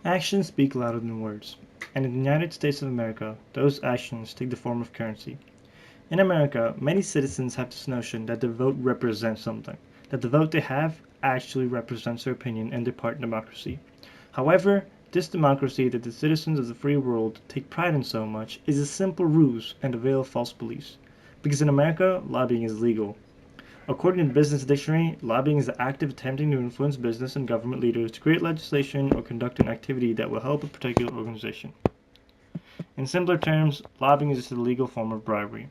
Actions speak louder than words, and in the United States of America, those actions take the form of currency. In America, many citizens have this notion that their vote represents something, that the vote they have actually represents their opinion and their part in democracy. However, this democracy that the citizens of the free world take pride in so much is a simple ruse and a veil of false beliefs. Because in America, lobbying is legal. According to the Business Dictionary, lobbying is the act of attempting to influence business and government leaders to create legislation or conduct an activity that will help a particular organization. In simpler terms, lobbying is just a legal form of bribery.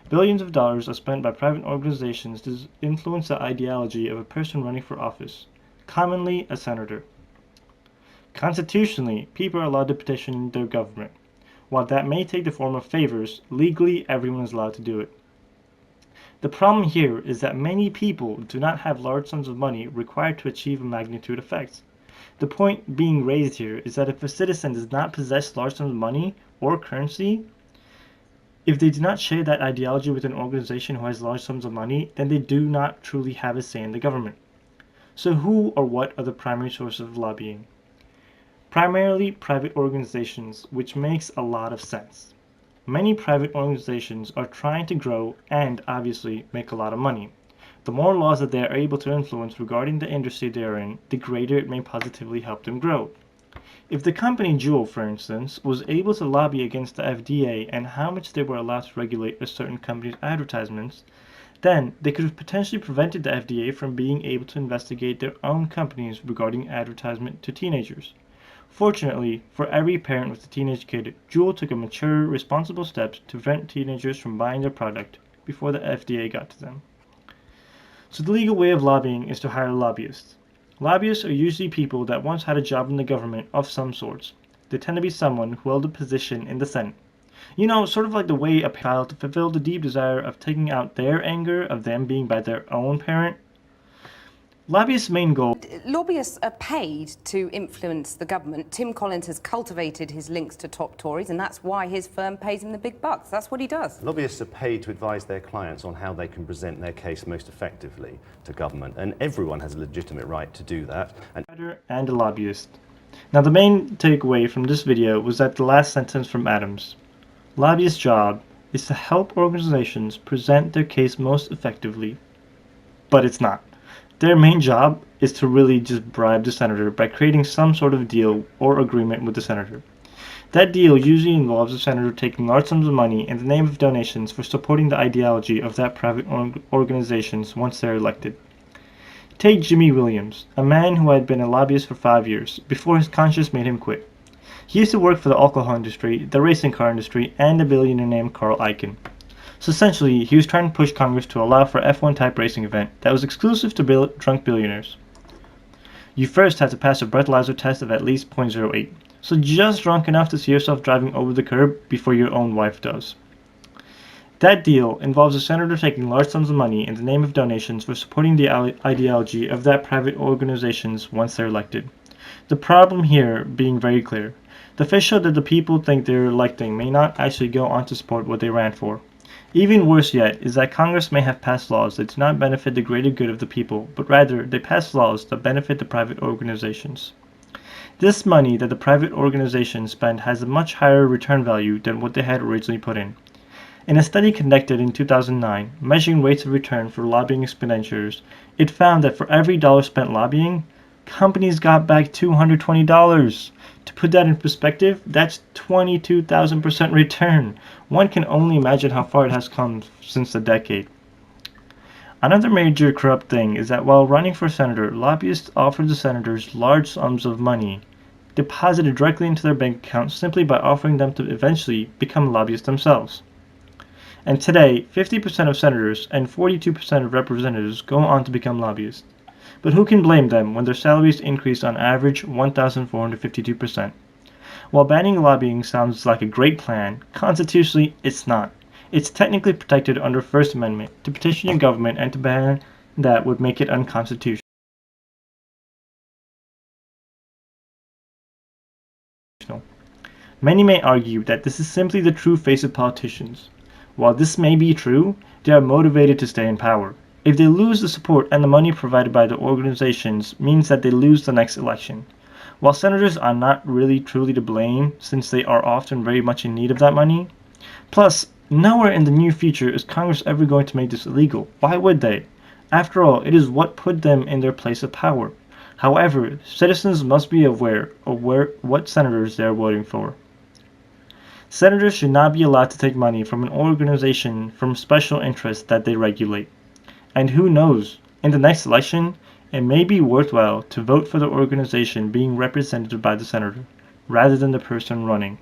Billions of dollars are spent by private organizations to influence the ideology of a person running for office, commonly a senator. Constitutionally, people are allowed to petition their government. While that may take the form of favors, legally everyone is allowed to do it. The problem here is that many people do not have large sums of money required to achieve a magnitude effect. The point being raised here is that if a citizen does not possess large sums of money or currency, if they do not share that ideology with an organization who has large sums of money, then they do not truly have a say in the government. So who or what are the primary sources of lobbying? Primarily private organizations, which makes a lot of sense. Many private organizations are trying to grow and obviously make a lot of money. The more laws that they are able to influence regarding the industry they are in, the greater it may positively help them grow. If the company Juul, for instance, was able to lobby against the FDA and how much they were allowed to regulate a certain company's advertisements, then they could have potentially prevented the FDA from being able to investigate their own companies regarding advertisement to teenagers. Fortunately, for every parent with a teenage kid, Juul took a mature, responsible steps to prevent teenagers from buying their product before the FDA got to them. So the legal way of lobbying is to hire lobbyists. Lobbyists are usually people that once had a job in the government of some sorts. They tend to be someone who held a position in the Senate. You know, sort of like the way a child to fulfill the deep desire of taking out their anger of them being by their own parent. Lobbyists' main goal. Lobbyists are paid to influence the government. Tim Collins has cultivated his links to top Tories, and that's why his firm pays him the big bucks. That's what he does. Lobbyists are paid to advise their clients on how they can present their case most effectively to government, and everyone has a legitimate right to do that. And a lobbyist. Now the main takeaway from this video was that the last sentence from Adams. Lobbyists' job is to help organizations present their case most effectively, but it's not. Their main job is to really just bribe the senator by creating some sort of deal or agreement with the senator. That deal usually involves the senator taking large sums of money in the name of donations for supporting the ideology of that private organizations once they're elected. Take Jimmy Williams, a man who had been a lobbyist for 5 years, before his conscience made him quit. He used to work for the alcohol industry, the racing car industry, and a billionaire named Carl Icahn. So essentially, he was trying to push Congress to allow for F1 type racing event that was exclusive to drunk billionaires. You first had to pass a breathalyzer test of at least 0.08, so just drunk enough to see yourself driving over the curb before your own wife does. That deal involves a senator taking large sums of money in the name of donations for supporting the ideology of that private organizations once they're elected. The problem here being very clear. The official that the people think they're electing may not actually go on to support what they ran for. Even worse yet is that Congress may have passed laws that do not benefit the greater good of the people, but rather they pass laws that benefit the private organizations. This money that the private organizations spend has a much higher return value than what they had originally put in. In a study conducted in 2009, measuring rates of return for lobbying expenditures, it found that for every dollar spent lobbying, companies got back $220. To put that in perspective, that's 22,000% return. One can only imagine how far it has come since the decade. Another major corrupt thing is that while running for senator, lobbyists offer the senators large sums of money deposited directly into their bank accounts simply by offering them to eventually become lobbyists themselves. And today, 50% of senators and 42% of representatives go on to become lobbyists. But who can blame them when their salaries increase on average 1,452%? While banning lobbying sounds like a great plan, constitutionally it's not. It's technically protected under First Amendment. To petition your government and to ban that would make it unconstitutional. Many may argue that this is simply the true face of politicians. While this may be true, they are motivated to stay in power. If they lose the support and the money provided by the organizations means that they lose the next election. While senators are not really truly to blame, since they are often very much in need of that money. Plus, nowhere in the near future is Congress ever going to make this illegal. Why would they? After all, it is what put them in their place of power. However, citizens must be aware of what senators they are voting for. Senators should not be allowed to take money from an organization from special interests that they regulate. And who knows, in the next election, it may be worthwhile to vote for the organization being represented by the senator, rather than the person running.